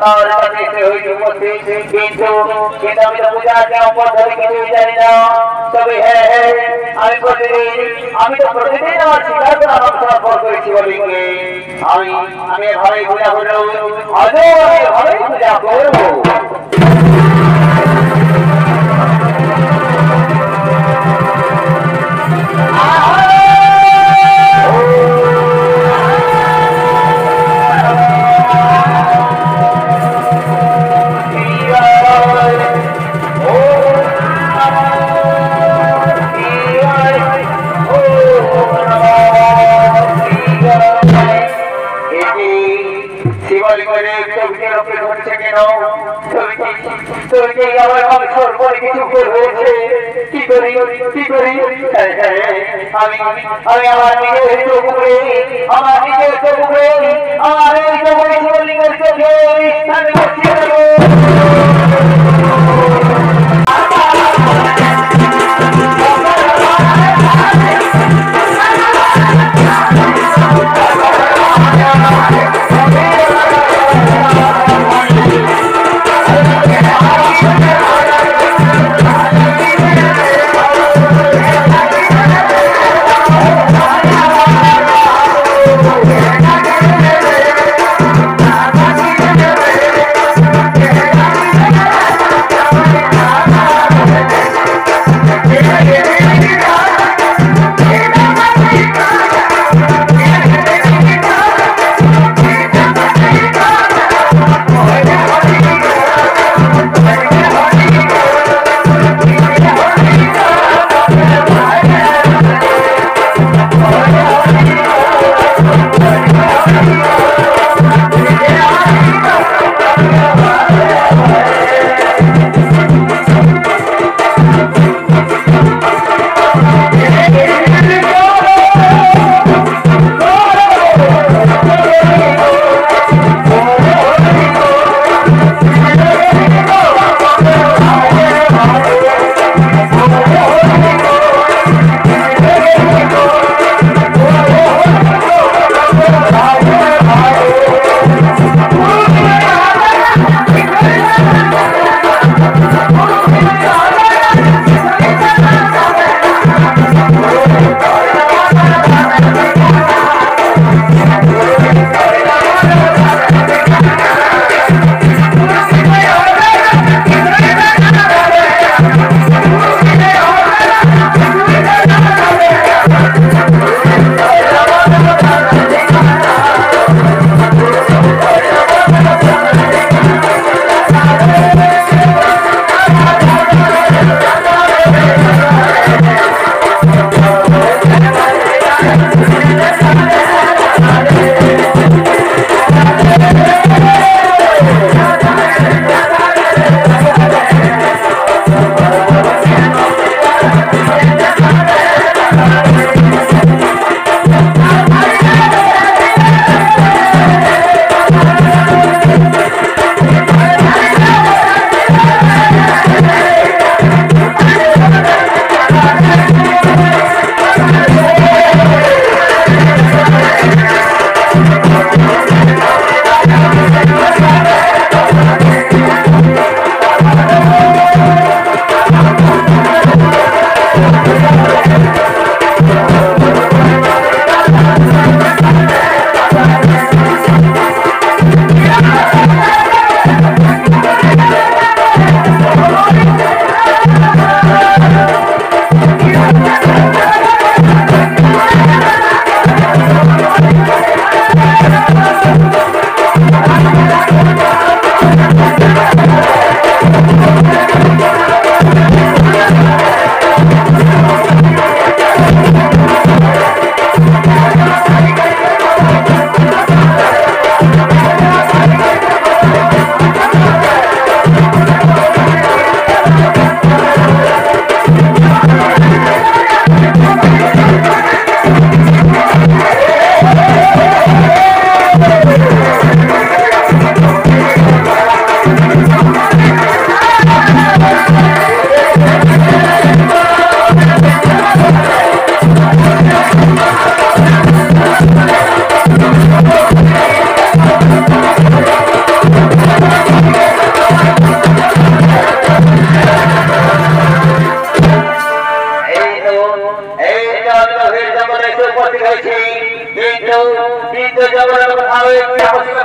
আমার কাছে এসে হইতে উপস্থিত কিন্তু আমি তো পূজার নিয়ম পদ্ধতি কিছুই জানি না তবে হ্যাঁ আমি প্রতিদিন আমার শিকার করা অর্পণ করেছি বলিকে আমি এভাবে পূজা করবো আজও আমি এভাবেই পূজা করবো আমি আমার নিজের চোখে আমার এই শিবলিঙ্গের চোখে স্থান বসিয়ে দেব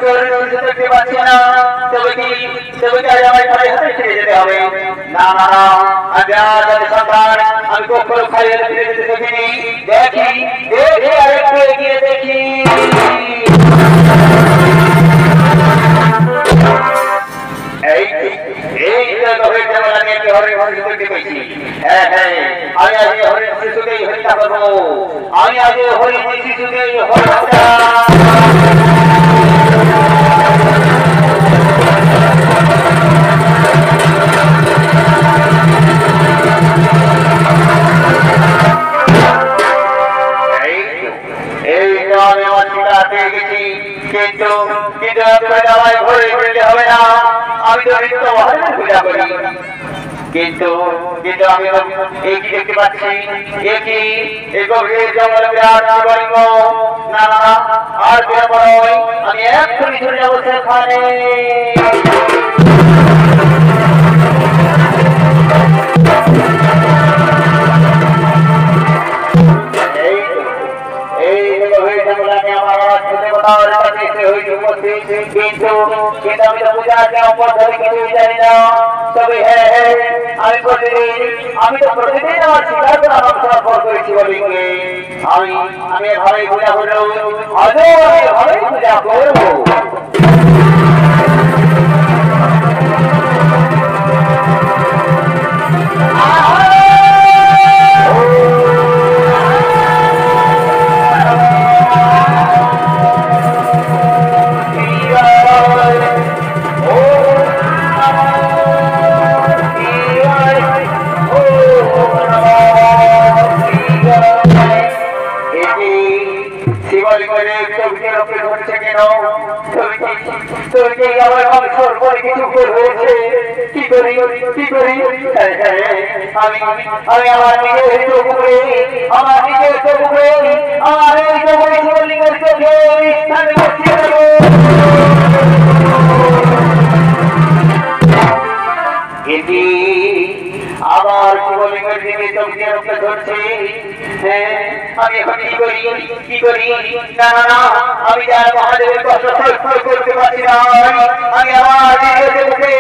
দেখতে পাচ্ছি না, তবে কি আজ আমার খালি হাতে ছেড়ে যেতে হবে? না না না, আজ সন্তান আমি কখনো খালি হাতে ফিরে যেতে দেখিনি। দেখি দেখি আরেকটু এগিয়ে দেখি। আমি আজ হরি শিশুকে কিন্তু ঘরে ফিরতে হবে না। আমি তো নিত্য পূজা করি, কিন্তু আমি এই কি দেখতে পাচ্ছি? এই গভীর জঙ্গলে বিরাট শিবলিঙ্গ। না না, আর বিরাট আমি এক্ষুনি চলে যাবো সেখানে। কিন্তু আমি তো পূজা পদ্ধতি কিছুই জানি না। তবে হ্যাঁ, আমি প্রতিদিন আমার শিকার করা সমর্পণ করেছি বলিকে। আমি ভালোই পূজা করবো, আজও আমি ভালোই পূজা করবো। আমি আমার নিজের চোখে আমার এই শিবলিঙ্গের চোখে আবার শিবলিঙ্গের দিকে চোখে রূপে ধরছে। আমি এখন কি করি? না না না, আমি যার মহাদেবের কষ্ট সহ্য করতে পারছি না। আমি আমার নিজের চোখে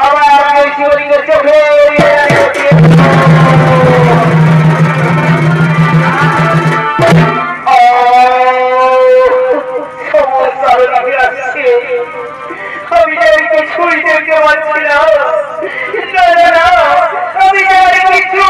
আমার শিবলিঙ্গের চোখে আমি কিছুই দেখতে পাচ্ছি না। আমি কিছু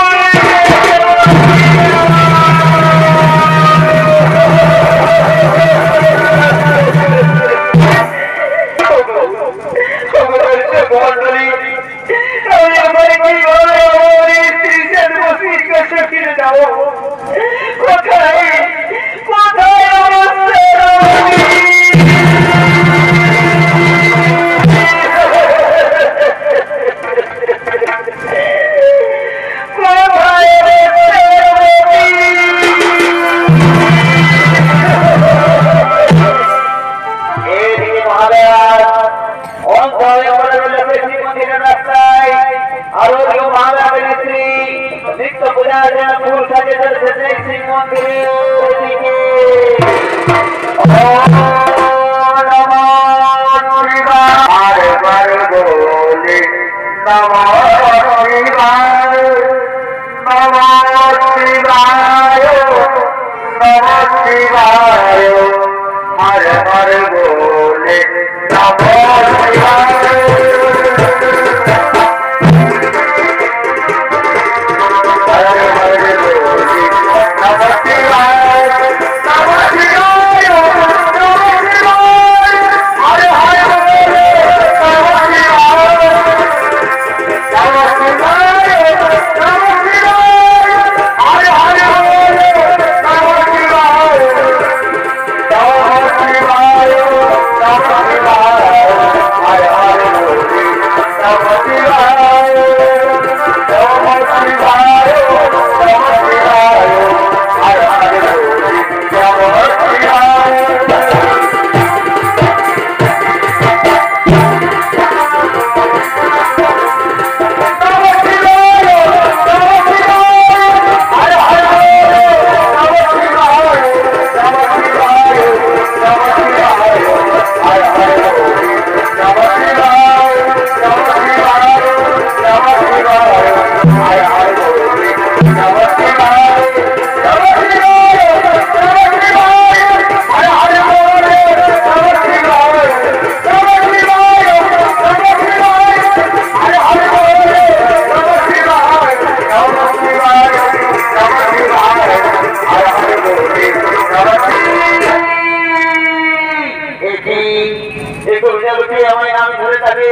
লোকে আমার নাম ধরে থাকে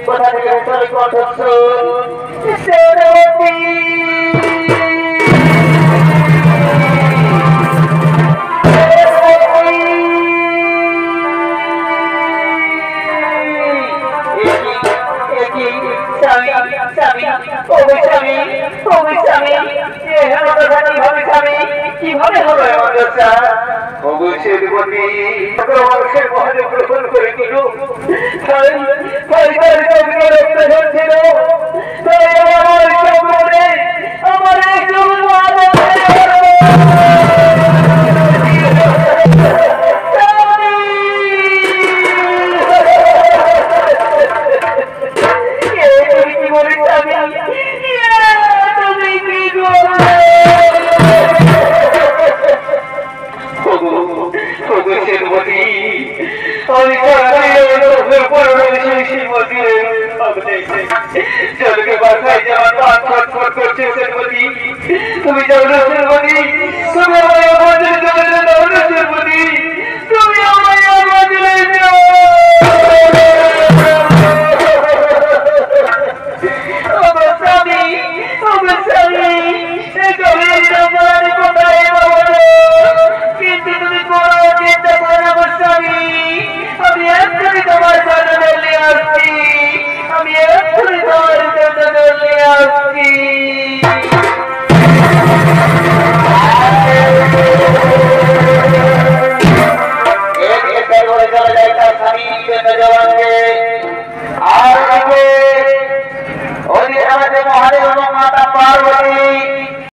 কোথা থেকে চলে কণ্ঠস্বর সেনাপতি কিভাবে হবে আমার দশা অবশ্যই মানুষের মহানে গ্রহণ করে দিল ছিল আমার তুমি